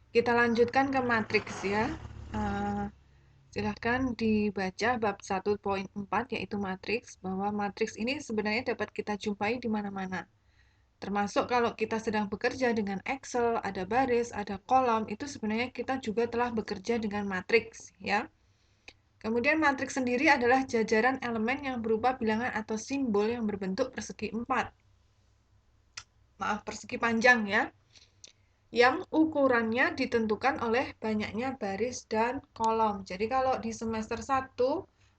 Kita lanjutkan ke matriks ya. Silahkan dibaca bab 1.4 yaitu matriks, bahwa matriks ini sebenarnya dapat kita jumpai di mana-mana. Termasuk kalau kita sedang bekerja dengan Excel, ada baris, ada kolom, itu sebenarnya kita juga telah bekerja dengan matriks ya. Kemudian matriks sendiri adalah jajaran elemen yang berupa bilangan atau simbol yang berbentuk persegi 4. Maaf, persegi panjang ya. Yang ukurannya ditentukan oleh banyaknya baris dan kolom. Jadi kalau di semester 1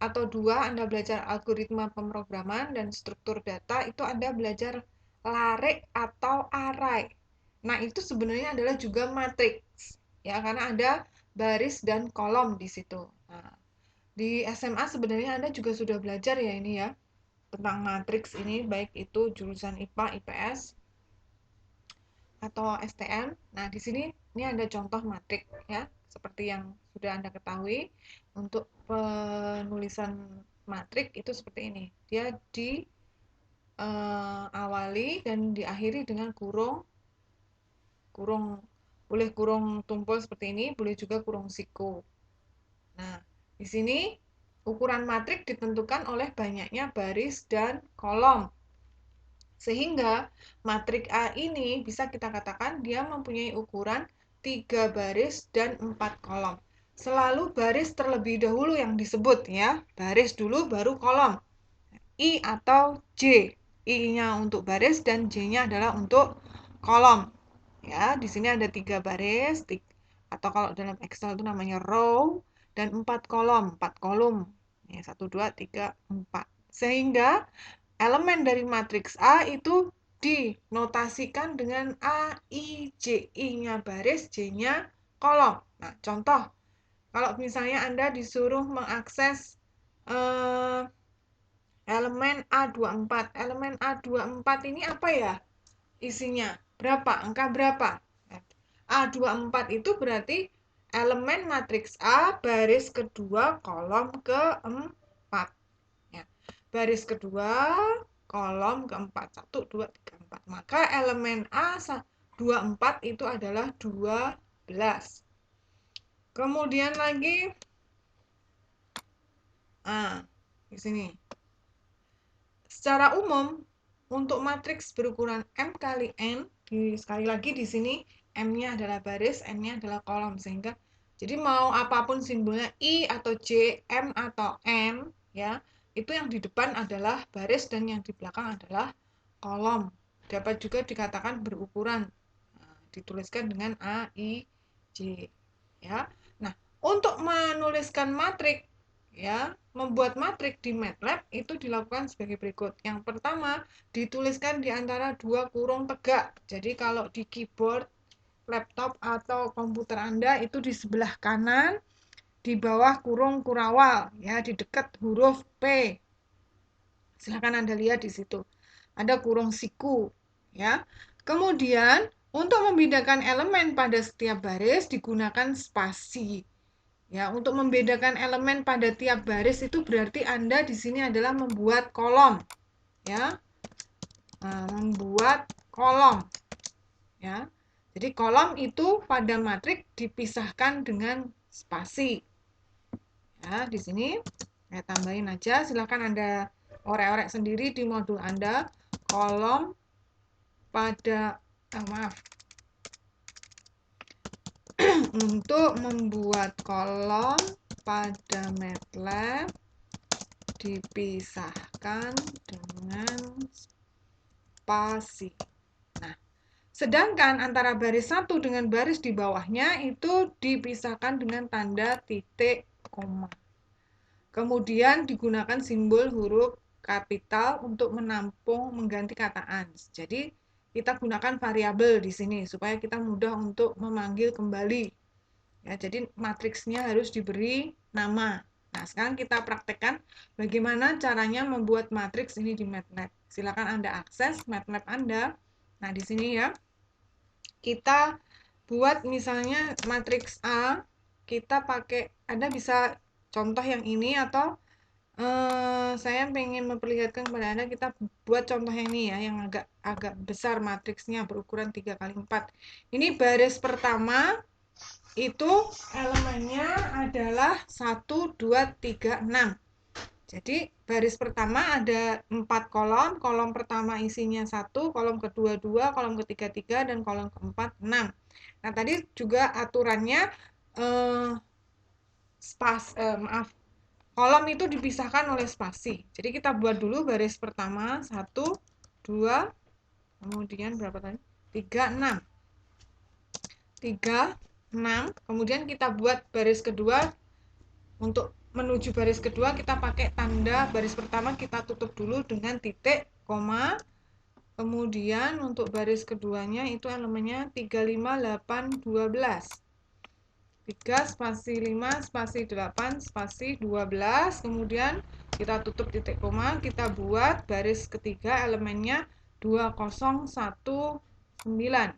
atau 2 Anda belajar algoritma pemrograman dan struktur data, itu Anda belajar larik atau array. Nah, itu sebenarnya adalah juga matriks. Ya, karena ada baris dan kolom di situ. Nah, di SMA sebenarnya Anda juga sudah belajar ya ini ya, tentang matriks ini, baik itu jurusan IPA, IPS, atau STM. Nah, di sini ini ada contoh matrik ya, seperti yang sudah Anda ketahui. Untuk penulisan matrik itu seperti ini. Dia diawali dan diakhiri dengan kurung, boleh kurung tumpul seperti ini, boleh juga kurung siku. Nah, di sini ukuran matrik ditentukan oleh banyaknya baris dan kolom. Sehingga matrik A ini bisa kita katakan dia mempunyai ukuran 3 baris dan 4 kolom. Selalu baris terlebih dahulu yang disebut ya. Baris dulu baru kolom. I atau J. I-nya untuk baris dan J-nya adalah untuk kolom. Ya, di sini ada 3 baris atau kalau dalam Excel itu namanya row dan 4 kolom, 4 kolom. Ya, 1 2 3 4. Sehingga elemen dari matriks A itu dinotasikan dengan A, I, J. I-nya baris, J-nya kolom. Nah, contoh, kalau misalnya Anda disuruh mengakses elemen A24. Elemen A24 ini apa ya isinya? Berapa? Angka berapa? A24 itu berarti elemen matriks A baris kedua kolom keempat. Ya. Baris kedua kolom keempat. 1, 2, 3, 4. Maka elemen A24 itu adalah 12. Kemudian lagi, di sini. Secara umum, untuk matriks berukuran M kali N, sekali lagi di sini M-nya adalah baris, N-nya adalah kolom. Sehingga, jadi mau apapun simbolnya I atau J, M atau N, ya, itu yang di depan adalah baris dan yang di belakang adalah kolom. Dapat juga dikatakan berukuran. Nah, dituliskan dengan A, I, J. Ya. Nah, untuk menuliskan matrik, ya, membuat matrik di MATLAB itu dilakukan sebagai berikut. Yang pertama, dituliskan di antara dua kurung tegak. Jadi kalau di keyboard, laptop atau komputer Anda itu di sebelah kanan, di bawah kurung kurawal, ya, di dekat huruf P. Silahkan Anda lihat di situ. Ada kurung siku, ya. Kemudian, untuk membedakan elemen pada setiap baris digunakan spasi. Ya, untuk membedakan elemen pada tiap baris itu berarti Anda di sini adalah membuat kolom. Ya. Nah, membuat kolom. Ya. Jadi kolom itu pada matrik dipisahkan dengan spasi. Ya, di sini saya tambahin aja, silahkan Anda orek-orek sendiri di modul Anda. Kolom pada maaf. Untuk membuat kolom pada MATLAB dipisahkan dengan spasi. Nah, sedangkan antara baris satu dengan baris di bawahnya itu dipisahkan dengan tanda titik koma. Kemudian digunakan simbol huruf kapital untuk menampung mengganti kata ans. Jadi kita gunakan variabel di sini supaya kita mudah untuk memanggil kembali. Ya, jadi matriksnya harus diberi nama. Nah, sekarang kita praktekkan bagaimana caranya membuat matriks ini di MATLAB. Silakan Anda akses MATLAB Anda. Nah, di sini ya, kita buat misalnya matriks A, kita pakai, Anda bisa contoh yang ini atau saya pengen memperlihatkan kepada Anda, kita buat contoh yang ini ya, yang agak besar matriksnya berukuran 3 kali 4. Ini baris pertama, itu elemennya adalah 1, 2, 3, 6. Jadi baris pertama ada 4 kolom, kolom pertama isinya 1, kolom kedua 2, kolom ketiga 3, dan kolom keempat 6. Nah tadi juga aturannya kolom itu dipisahkan oleh spasi. Jadi kita buat dulu baris pertama 1, 2, kemudian berapa tadi? 3, 6. 3, 6, kemudian kita buat baris kedua. Untuk menuju baris kedua kita pakai tanda baris pertama kita tutup dulu dengan titik, koma. Kemudian untuk baris keduanya itu elemennya 3, 5, 8, 12. 3 spasi 5 spasi 8 spasi 12. Kemudian kita tutup titik koma, kita buat baris ketiga elemennya 2, 0, 1, 9.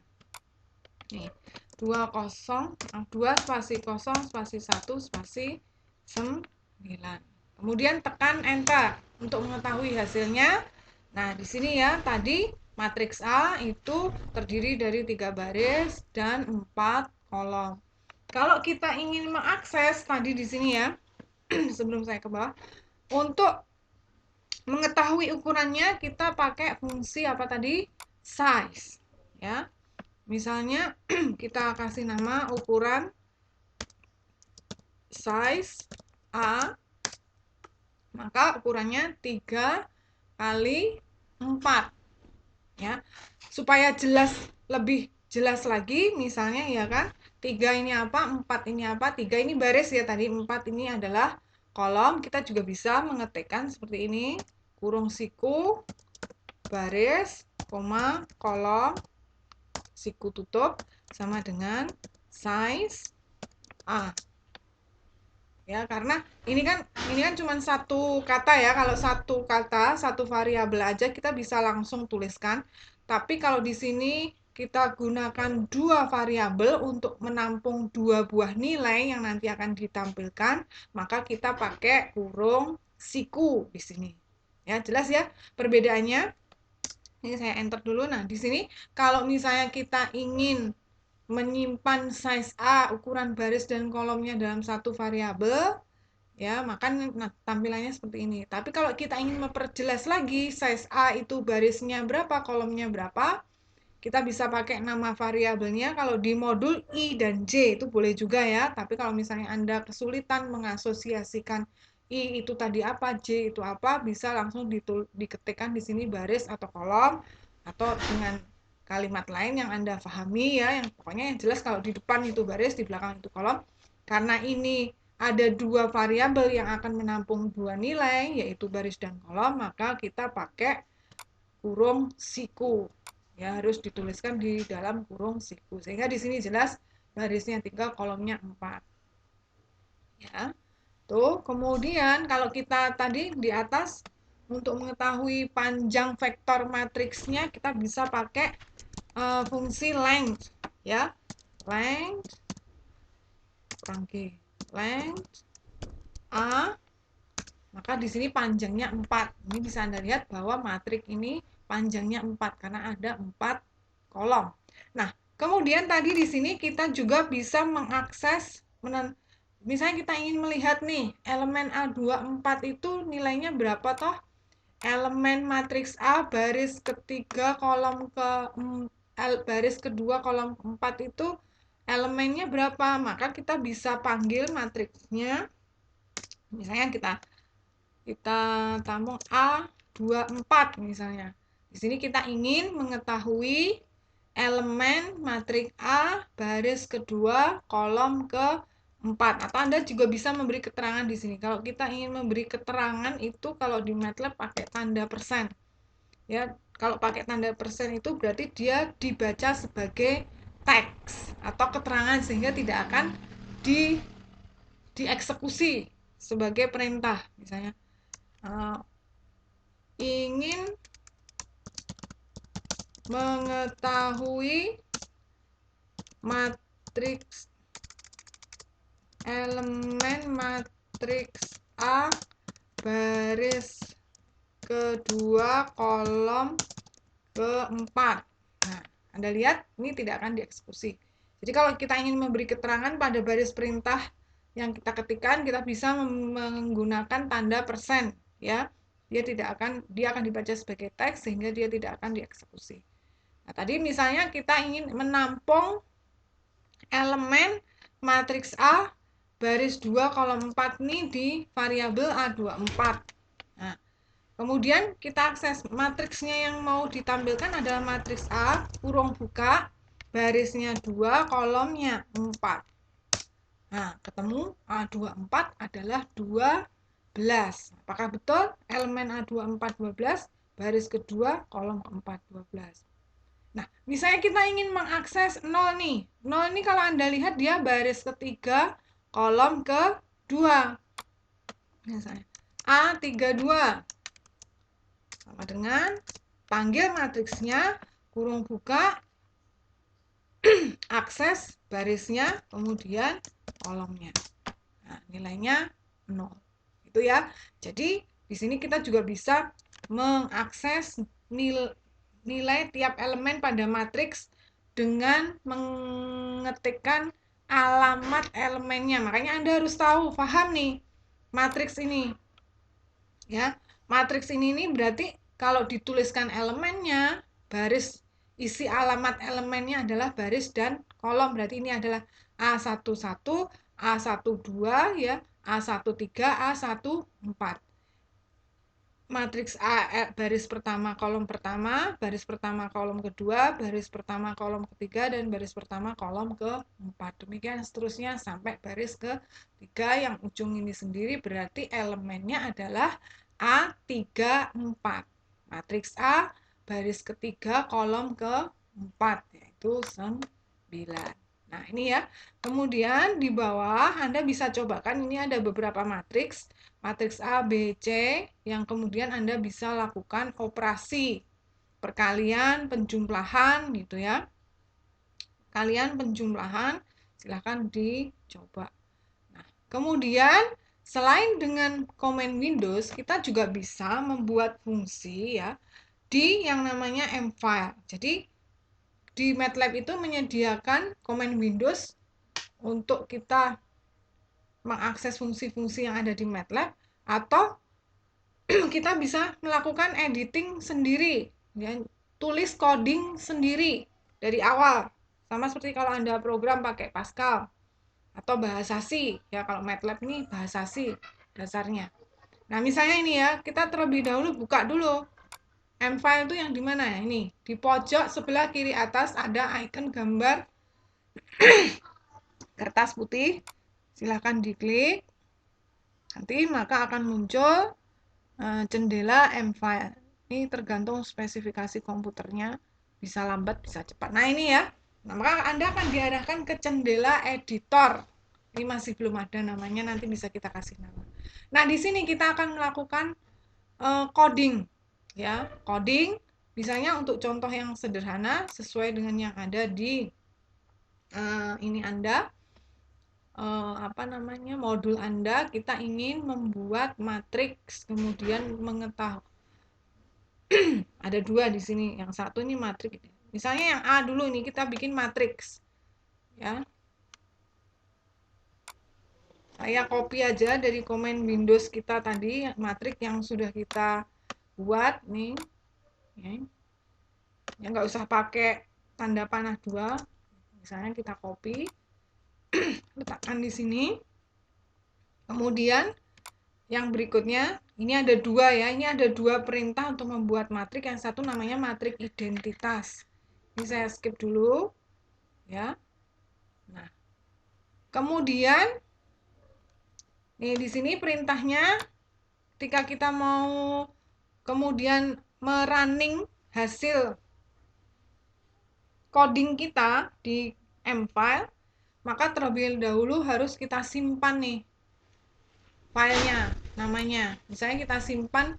Nih, 2 spasi 0 spasi 1 spasi 9. Kemudian tekan enter untuk mengetahui hasilnya. Nah, di sini ya, tadi matriks A itu terdiri dari 3 baris dan 4 kolom. Kalau kita ingin mengakses tadi di sini ya, sebelum saya ke bawah, untuk mengetahui ukurannya kita pakai fungsi apa tadi? Size, ya. Misalnya kita kasih nama ukuran size A, maka ukurannya 3 kali 4, ya. Supaya lebih jelas lagi, misalnya ya kan, 3 ini apa, 4 ini apa, 3 ini baris ya tadi, 4 ini adalah kolom. Kita juga bisa mengetikkan seperti ini, kurung siku, baris, koma, kolom, siku tutup, sama dengan size A. Ya, karena ini kan cuma satu kata ya. Kalau satu kata, satu variabel aja kita bisa langsung tuliskan. Tapi kalau di sini kita gunakan 2 variabel untuk menampung 2 buah nilai yang nanti akan ditampilkan, maka kita pakai kurung siku di sini. Ya, jelas ya perbedaannya. Ini saya enter dulu. Nah, di sini kalau misalnya kita ingin menyimpan size A, ukuran baris dan kolomnya dalam satu variabel, ya, maka tampilannya seperti ini. Tapi kalau kita ingin memperjelas lagi size A itu barisnya berapa, kolomnya berapa, kita bisa pakai nama variabelnya. Kalau di modul I dan J itu boleh juga ya, tapi kalau misalnya Anda kesulitan mengasosiasikan I itu tadi apa, J itu apa, bisa langsung diketikkan di sini baris atau kolom, atau dengan kalimat lain yang Anda pahami ya, yang pokoknya yang jelas kalau di depan itu baris, di belakang itu kolom. Karena ini ada 2 variabel yang akan menampung 2 nilai, yaitu baris dan kolom, maka kita pakai kurung siku. Ya, harus dituliskan di dalam kurung siku. Sehingga di sini jelas barisnya 3, kolomnya 4. Ya. Tuh, kemudian kalau kita tadi di atas untuk mengetahui panjang vektor matriksnya kita bisa pakai fungsi length, ya. Length A, maka di sini panjangnya 4. Ini bisa Anda lihat bahwa matriks ini panjangnya 4 karena ada 4 kolom. Nah, kemudian tadi di sini kita juga bisa mengakses, misalnya kita ingin melihat nih, elemen A24 itu nilainya berapa toh? Elemen matriks A baris ketiga kolom baris kedua kolom 4 itu elemennya berapa? Maka kita bisa panggil matriksnya. Misalnya kita tampung A24 misalnya. Di sini kita ingin mengetahui elemen matriks A baris kedua kolom ke-4, atau Anda juga bisa memberi keterangan di sini. Kalau kita ingin memberi keterangan itu kalau di MATLAB pakai tanda persen. Ya, kalau pakai tanda persen itu berarti dia dibaca sebagai teks atau keterangan sehingga tidak akan dieksekusi sebagai perintah. Misalnya ingin mengetahui matriks elemen matriks A baris kedua kolom ke-4. Nah, Anda lihat ini tidak akan dieksekusi. Jadi kalau kita ingin memberi keterangan pada baris perintah yang kita ketikkan, kita bisa menggunakan tanda persen, ya. Dia akan dibaca sebagai teks sehingga dia tidak akan dieksekusi. Nah, tadi misalnya kita ingin menampung elemen matriks A baris 2 kolom 4 ini di variabel A24. Nah, kemudian kita akses matriksnya yang mau ditampilkan adalah matriks A, kurung buka, barisnya 2, kolomnya 4. Nah, ketemu A24 adalah 12. Apakah betul? Elemen A24 12, baris kedua, kolom keempat 12. Nah, misalnya kita ingin mengakses 0 nih. 0 ini kalau Anda lihat dia baris ketiga, kolom kedua. Misalnya A32 sama dengan panggil matriksnya, kurung buka, akses barisnya, kemudian kolomnya. Nah, nilainya 0. Itu ya. Jadi, di sini kita juga bisa mengakses nilai tiap elemen pada matriks dengan mengetikkan alamat elemennya. Makanya Anda harus tahu, paham nih matriks ini. Ya, matriks ini nih berarti kalau dituliskan elemennya, baris isi alamat elemennya adalah baris dan kolom. Berarti ini adalah A11, A12 ya, A13, A14. Matriks A baris pertama kolom pertama, baris pertama kolom kedua, baris pertama kolom ketiga, dan baris pertama kolom keempat. Demikian seterusnya sampai baris ketiga yang ujung ini sendiri berarti elemennya adalah A34. Matriks A baris ketiga kolom keempat yaitu 9. Nah, ini ya. Kemudian di bawah Anda bisa cobakan, ini ada beberapa matriks. Matriks A, B, C, yang kemudian Anda bisa lakukan operasi perkalian, penjumlahan gitu ya. Kalian penjumlahan, silahkan dicoba. Nah, kemudian selain dengan komen Windows, kita juga bisa membuat fungsi ya di yang namanya mfile. Jadi di MATLAB itu menyediakan komen Windows untuk kita mengakses fungsi-fungsi yang ada di MATLAB, atau kita bisa melakukan editing sendiri, ya, tulis coding sendiri dari awal, sama seperti kalau Anda program pakai Pascal atau bahasa C, ya. Kalau MATLAB ini bahasa C dasarnya. Nah, misalnya ini ya, kita terlebih dahulu buka dulu mfile itu yang di mana ya? Ini di pojok sebelah kiri atas ada icon gambar kertas putih, silahkan diklik. Nanti maka akan muncul jendela mfile. Ini tergantung spesifikasi komputernya, bisa lambat, bisa cepat. Nah, ini ya. Nah, maka Anda akan diarahkan ke jendela editor. Ini masih belum ada namanya, nanti bisa kita kasih nama. Nah, di sini kita akan melakukan coding. Ya, coding misalnya untuk contoh yang sederhana sesuai dengan yang ada di ini Anda. Modul Anda, kita ingin membuat matriks, kemudian mengetahui ada dua di sini, yang satu ini matriks, misalnya yang A dulu, ini kita bikin matriks ya. Saya copy aja dari komen Windows kita tadi, matriks yang sudah kita buat nih ya, nggak usah pakai tanda panah 2, misalnya kita copy letakkan di sini. Kemudian yang berikutnya, ini ada dua ya, ini ada dua perintah untuk membuat matriks. Yang satu namanya matriks identitas. Ini saya skip dulu ya. Nah, kemudian nih di sini perintahnya, ketika kita mau kemudian merunning hasil coding kita di mfile, maka terlebih dahulu harus kita simpan nih filenya, namanya. Misalnya kita simpan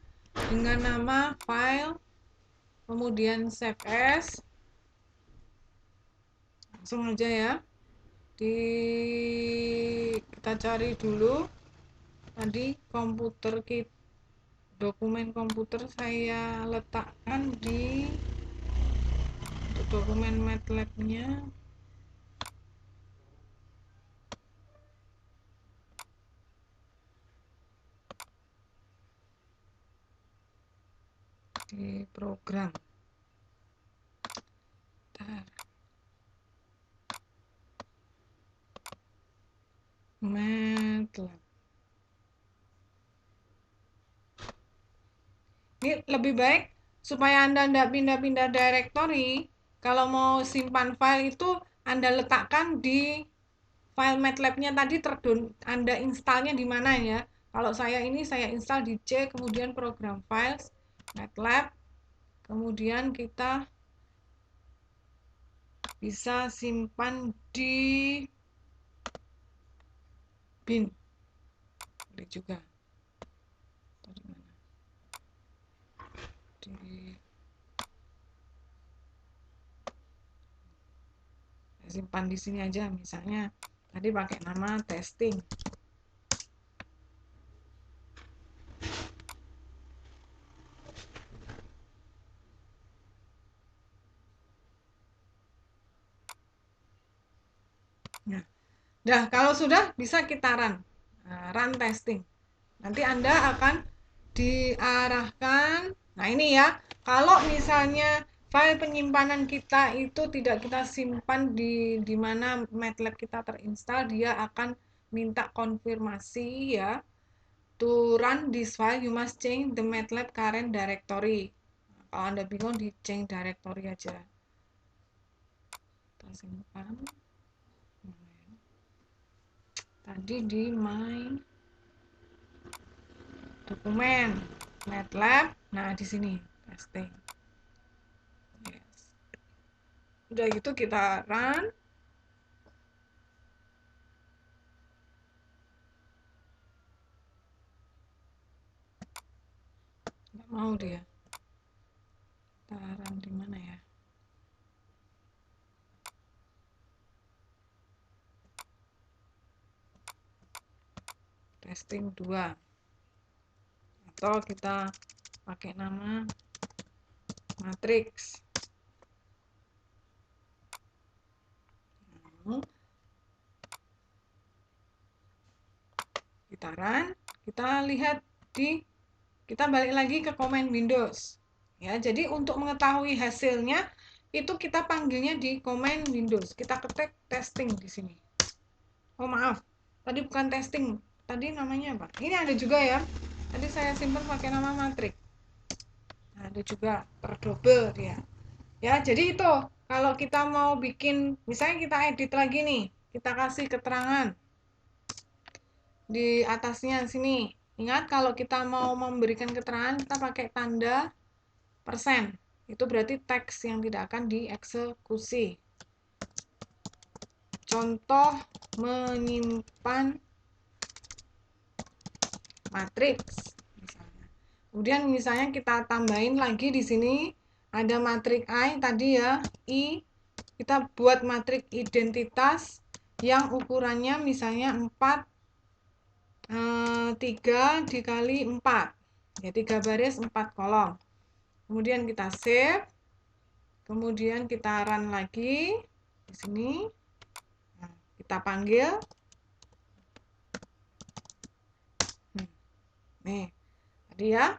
dengan nama file, kemudian save as, langsung aja ya. Kita cari dulu tadi komputer kita, dokumen komputer saya letakkan di untuk dokumen MATLAB-nya. di program. MATLAB. Ini lebih baik supaya Anda tidak pindah-pindah directory. Kalau mau simpan file itu Anda letakkan di file MATLAB-nya tadi, Anda installnya di mana ya. Kalau saya install di C, kemudian program files, MATLAB, kemudian kita bisa simpan di bin. Boleh juga. Simpan di sini aja, misalnya tadi pakai nama testing. Nah, kalau sudah bisa kita run testing. Nanti Anda akan diarahkan. Nah, ini ya, kalau misalnya file penyimpanan kita itu tidak kita simpan di mana MATLAB kita terinstall, dia akan minta konfirmasi ya. To run this file, you must change the MATLAB current directory. Nah, kalau Anda bingung, di change directory aja. Kita simpan. Tadi di my dokumen MATLAB. Nah, di sini testing. Yes. Udah gitu kita run. Nggak mau dia. Kita run di mana ya? Testing 2. Atau kita pakai nama matrix. Kita run, kita lihat kita balik lagi ke command Windows. Ya, jadi untuk mengetahui hasilnya itu kita panggilnya di command Windows. Kita ketik testing di sini. Oh, maaf. Tadi bukan testing. Tadi namanya apa? Ini ada juga ya. Tadi saya simpan pakai nama matrix. Nah, ada juga terdouble dia. Ya, jadi itu kalau kita mau bikin, misalnya kita edit lagi nih, kita kasih keterangan di atasnya sini. Ingat kalau kita mau memberikan keterangan kita pakai tanda persen. Itu berarti teks yang tidak akan dieksekusi. Contoh menyimpan matriks misalnya. Kemudian misalnya kita tambahin lagi di sini ada matriks I tadi ya, I. Kita buat matriks identitas yang ukurannya misalnya 4 3 dikali 4 ya, 3 baris 4 kolom. Kemudian kita save, kemudian kita run lagi di sini. Nah, kita panggil nih tadi ya.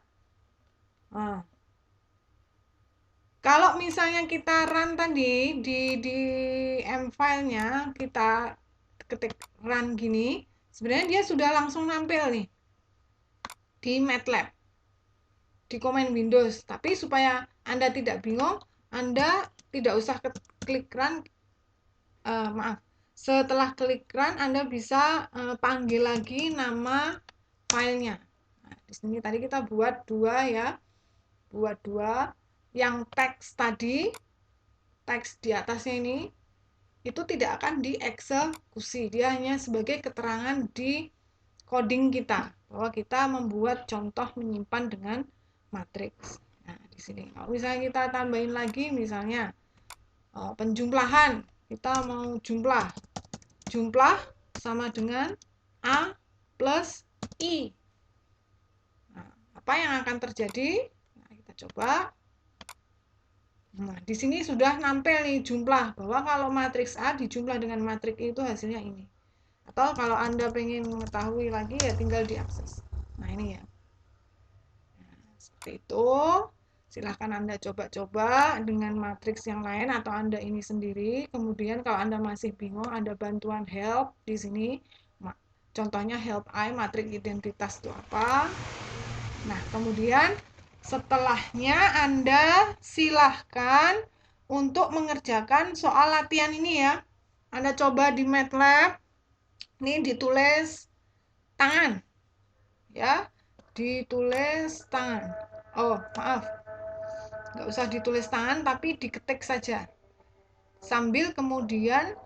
Nah, kalau misalnya kita run tadi di M file-nya, kita ketik run gini, sebenarnya dia sudah langsung nampil nih di MATLAB, di command Windows. Tapi supaya Anda tidak bingung, Anda tidak usah klik run. Maaf, setelah klik run Anda bisa panggil lagi nama filenya. Nah, di sini tadi kita buat 2 ya, buat 2. Yang teks tadi, teks di atasnya ini itu tidak akan dieksekusi, dia hanya sebagai keterangan di coding kita bahwa kita membuat contoh menyimpan dengan matriks. Nah, di sini kalau misalnya kita tambahin lagi, misalnya penjumlahan, kita mau jumlah sama dengan A plus I. Nah, apa yang akan terjadi? Nah, kita coba. Nah, di sini sudah nampil nih jumlah, bahwa kalau matriks A dijumlah dengan matriks I itu hasilnya ini. Atau kalau Anda pengen mengetahui lagi ya tinggal diakses. Nah, ini ya. Nah, seperti itu. Silahkan Anda coba-coba dengan matriks yang lain atau Anda ini sendiri. Kemudian kalau Anda masih bingung, ada bantuan help di sini. Contohnya help I, matriks identitas itu apa. Nah, kemudian setelahnya Anda silahkan untuk mengerjakan soal latihan ini ya. Anda coba di MATLAB, ini ditulis tangan. Ya, ditulis tangan. Oh, maaf. Nggak usah ditulis tangan, tapi diketik saja. Sambil kemudian